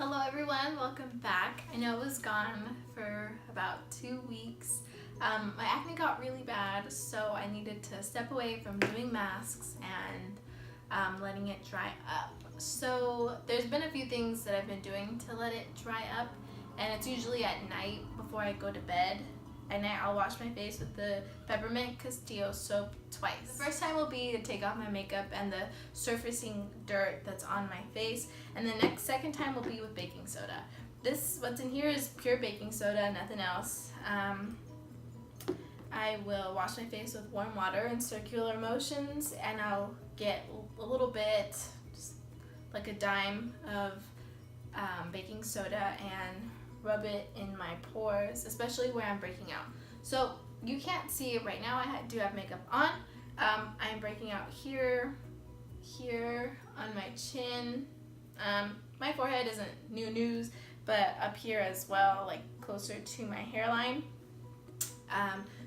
Hello everyone, welcome back. I know I was gone for about 2 weeks. My acne got really bad, so I needed to step away from doing masks and letting it dry up. So there's been a few things that I've been doing to let it dry up, and it's usually at night before I go to bed. At night I'll wash my face with the peppermint Castile Soap twice. The first time will be to take off my makeup and the surfacing dirt that's on my face, and the second time will be with baking soda. What's in here is pure baking soda, nothing else. I will wash my face with warm water in circular motions, and I'll get a little bit, just like a dime of baking soda, and rub it in my pores, especially where I'm breaking out. So you can't see it right now. I do have makeup on. I'm breaking out here on my chin. My forehead isn't new news, but up here as well, like closer to my hairline.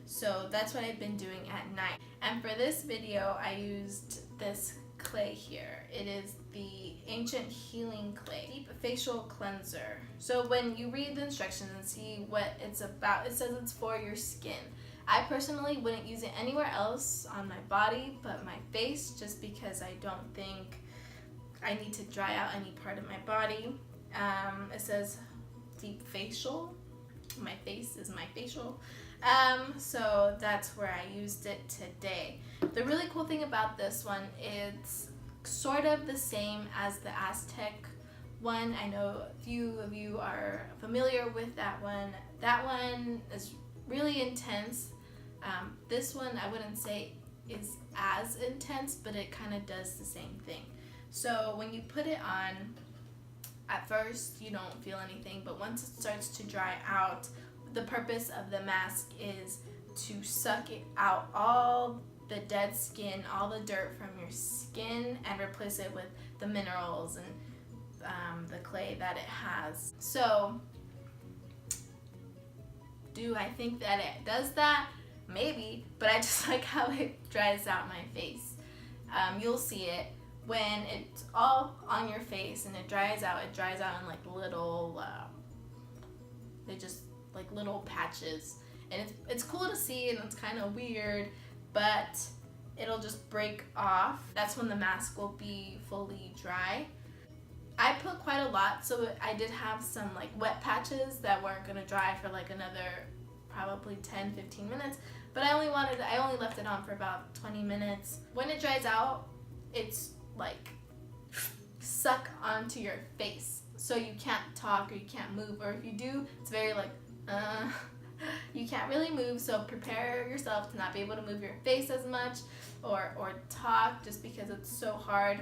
So that's what I've been doing at night. And for this video, I used this clay here. It is the Ancient Healing Clay Deep Facial Cleanser. So when you read the instructions and see what it's about, it says it's for your skin. I personally wouldn't use it anywhere else on my body but my face, just because I don't think I need to dry out any part of my body. It says deep facial. My face is my facial. So that's where I used it today. The really cool thing about this one, it's sort of the same as the Aztec one. I know a few of you are familiar with that one. That one is really intense. This one I wouldn't say is as intense, but it kind of does the same thing. So when you put it on, at first you don't feel anything, but once it starts to dry out, the purpose of the mask is to suck it out, all the dead skin, all the dirt from your skin, and replace it with the minerals and the clay that it has. So do I think that it does that? Maybe, but I just like how it dries out my face. You'll see it when it's all on your face and it dries out in like little they're just like little patches, and it's cool to see, and it's kind of weird, but it'll just break off. That's when the mask will be fully dry. I put quite a lot, so I did have some like wet patches that weren't gonna dry for like another probably 10-15 minutes, but I only left it on for about 20 minutes. When it dries out, it's like suck onto your face, so you can't talk or you can't move, or if you do, it's very like you can't really move. So prepare yourself to not be able to move your face as much or talk, just because it's so hard.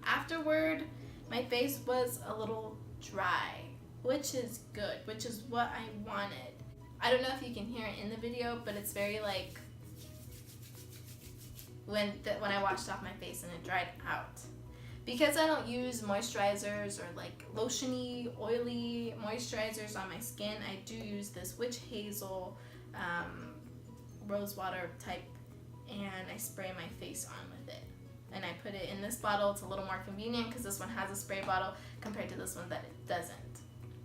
Afterward, my face was a little dry, which is good, which is what I wanted. I don't know if you can hear it in the video, but it's very like when I washed off my face and it dried out. Because I don't use moisturizers or like lotiony, oily moisturizers on my skin, I do use this witch hazel rose water type, and I spray my face on with it. And I put it in this bottle. It's a little more convenient because this one has a spray bottle compared to this one that it doesn't.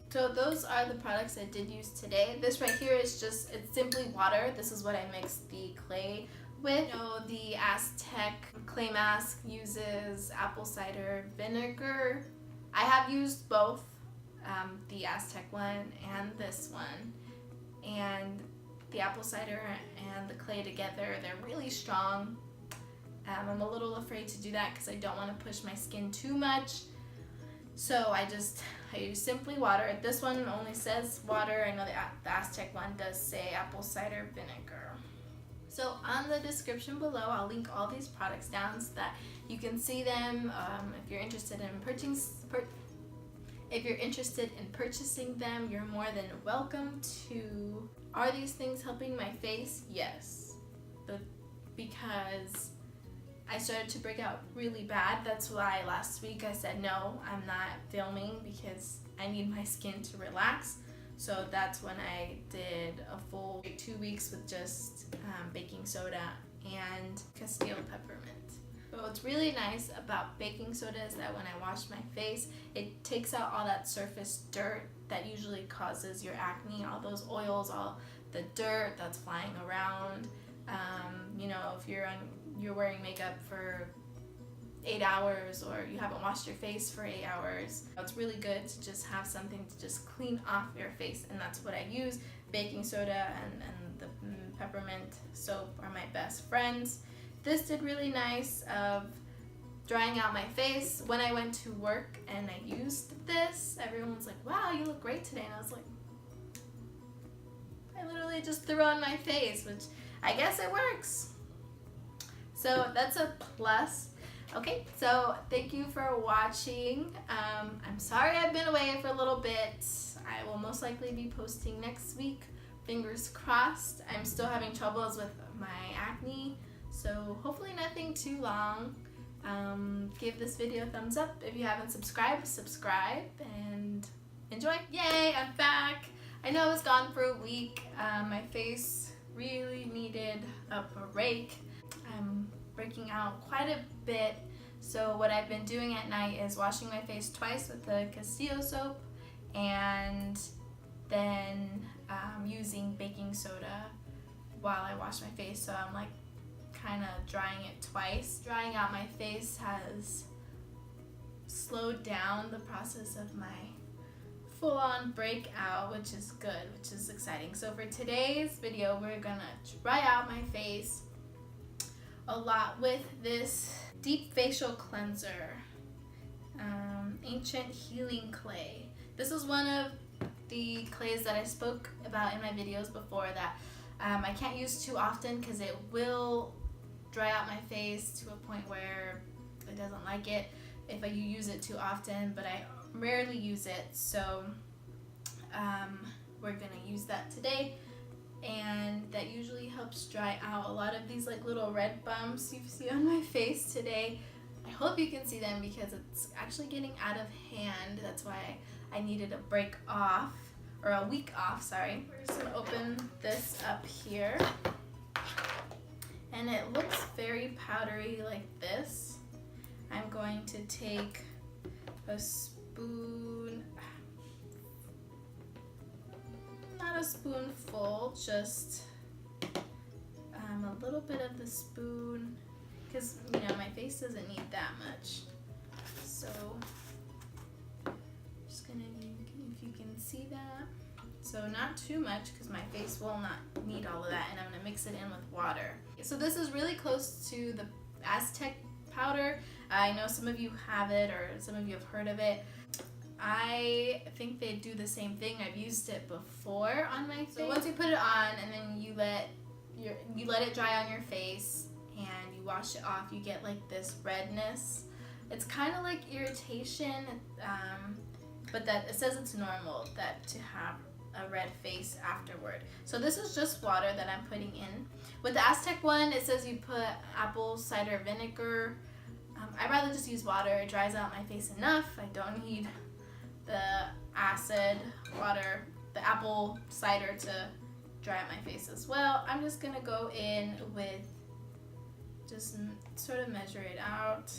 So those are the products I did use today. This right here is it's simply water. This is what I mixed the clay with. You know, the Aztec clay mask uses apple cider vinegar. I have used both, the Aztec one and this one, and the apple cider and the clay together, they're really strong. I'm a little afraid to do that because I don't want to push my skin too much, so I use simply water. This one only says water. I know the Aztec one does say apple cider vinegar. So on the description below, I'll link all these products down so that you can see them. If you're interested in purchasing them, you're more than welcome to. Are these things helping my face? Yes, because I started to break out really bad. That's why last week I said no, I'm not filming, because I need my skin to relax. So that's when I did a full 2 weeks with just baking soda and Castile peppermint. So what's really nice about baking soda is that when I wash my face, it takes out all that surface dirt that usually causes your acne, all those oils, all the dirt that's flying around. You know, if you're wearing makeup for 8 hours or you haven't washed your face for 8 hours, it's really good to just have something to just clean off your face, and that's what I use. Baking soda and the peppermint soap are my best friends. This did really nice of drying out my face. When I went to work and I used this, everyone was like, wow, you look great today. And I was like, I literally just threw on my face, which I guess it works. So that's a plus. Okay, so thank you for watching. I'm sorry I've been away for a little bit. I will most likely be posting next week. Fingers crossed. I'm still having troubles with my acne, so hopefully nothing too long. Give this video a thumbs up. If you haven't subscribed, subscribe and enjoy. Yay, I'm back. I know I was gone for a week. My face really needed a break. I'm breaking out quite a bit, so what I've been doing at night is washing my face twice with the Castile Soap and then using baking soda while I wash my face, so I'm like kind of drying it twice. Drying out my face has slowed down the process of my full-on breakout, which is good, which is exciting. So for today's video, we're gonna dry out my face a lot with this deep facial cleanser, Ancient Healing Clay. This is one of the clays that I spoke about in my videos before that I can't use too often because it will dry out my face to a point where it doesn't like it if you use it too often, but I rarely use it, so we're gonna use that today, and that usually helps dry out a lot of these like little red bumps you see on my face today. I hope you can see them because it's actually getting out of hand. That's why I needed a break off, or a week off, sorry. We're just gonna open this up here, and it looks very powdery like this. I'm going to take a spoon, not a spoonful, just a little bit of the spoon, because you know my face doesn't need that much. So just gonna, if you can see that, so not too much because my face will not need all of that, and I'm gonna mix it in with water. So this is really close to the Aztec powder. I know some of you have it, or some of you have heard of it. I think they do the same thing. I've used it before on my face. So once you put it on and then you let it dry on your face and you wash it off, you get like this redness. It's kind of like irritation, but that it says it's normal that to have a red face afterward. So this is just water that I'm putting in. With the Aztec one, it says you put apple cider vinegar. I'd rather just use water. It dries out my face enough. I don't need the acid water, the apple cider to dry out my face as well. I'm just gonna go in with, just sort of measure it out.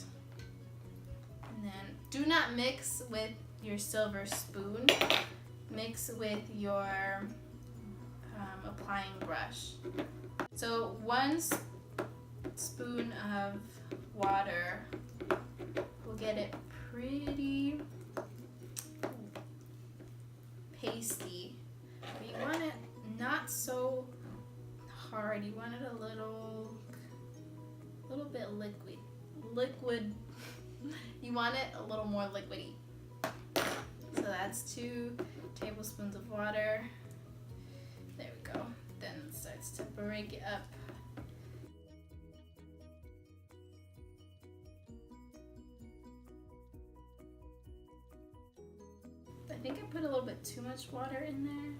And then do not mix with your silver spoon. Mix with your applying brush. So 1 spoon of water will get it pretty pasty. But you want it not so hard. You want it a little bit liquid. You want it a little more liquidy. So that's 2 tablespoons of water. There we go. Then it starts to break it up. I think I put a little bit too much water in there,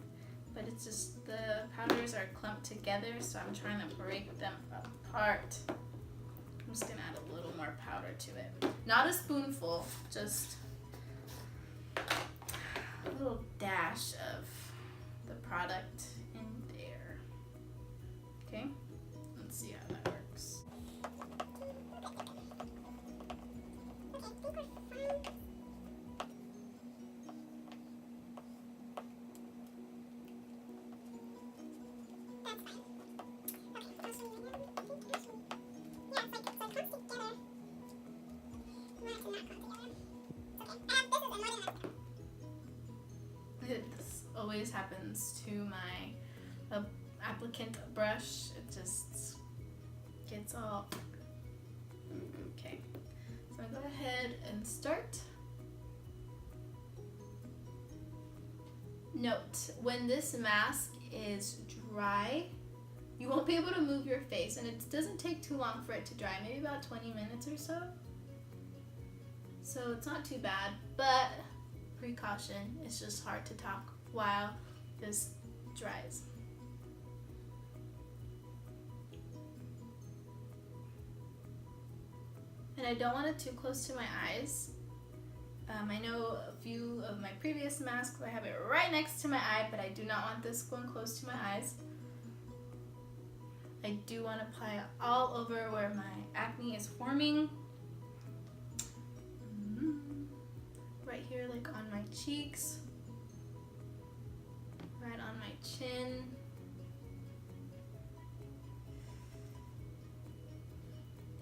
but it's just the powders are clumped together, so I'm trying to break them apart. I'm just gonna add a little more powder to it. Not a spoonful, just a little dash of the product in there. Okay, let's see how that works. always happens to my applicant brush. It just gets all... Okay, so I'm gonna go ahead and start. Note, when this mask is dry, you won't be able to move your face, and it doesn't take too long for it to dry, maybe about 20 minutes or so. So it's not too bad, but precaution, it's just hard to talk while this dries. And I don't want it too close to my eyes. I know a few of my previous masks, I have it right next to my eye, but I do not want this going close to my eyes. I do want to apply it all over where my acne is forming. Right here, like on my cheeks, right on my chin.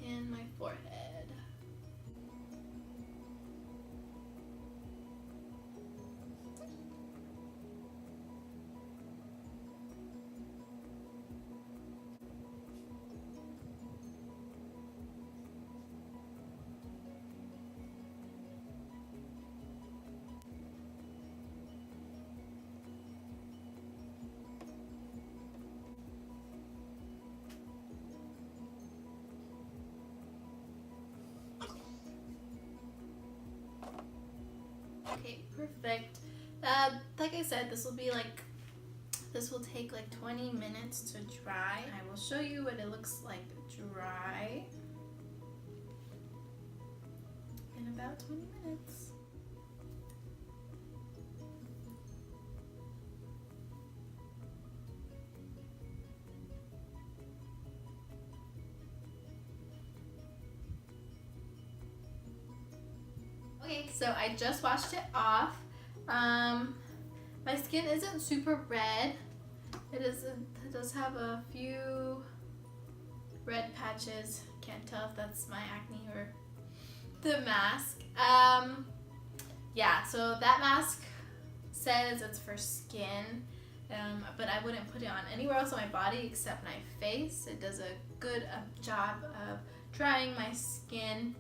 And my forehead. Okay, perfect. Like I said, this will take like 20 minutes to dry. I will show you what it looks like dry in about 20 minutes. Okay, so I just washed it off. My skin isn't super red. It does have a few red patches. Can't tell if that's my acne or the mask. Yeah, so that mask says it's for skin, but I wouldn't put it on anywhere else on my body except my face. It does a good job of drying my skin.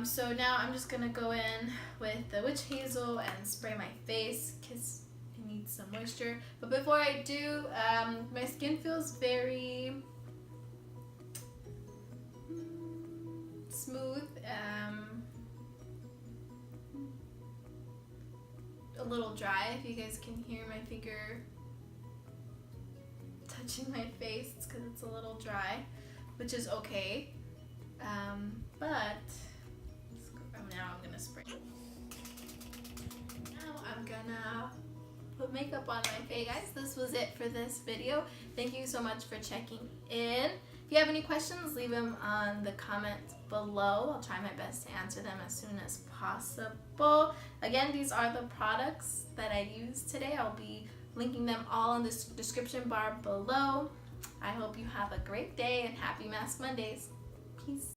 So now I'm just gonna go in with the witch hazel and spray my face because it needs some moisture. But before I do, my skin feels very smooth, a little dry. If you guys can hear my finger touching my face, it's because it's a little dry, which is okay. But now I'm gonna spray. Now I'm gonna put makeup on my face. Guys, this was it for this video. Thank you so much for checking in. If you have any questions, leave them on the comments below. I'll try my best to answer them as soon as possible. Again, these are the products that I used today. I'll be linking them all in the description bar below. I hope you have a great day and happy Mask Mondays. Peace.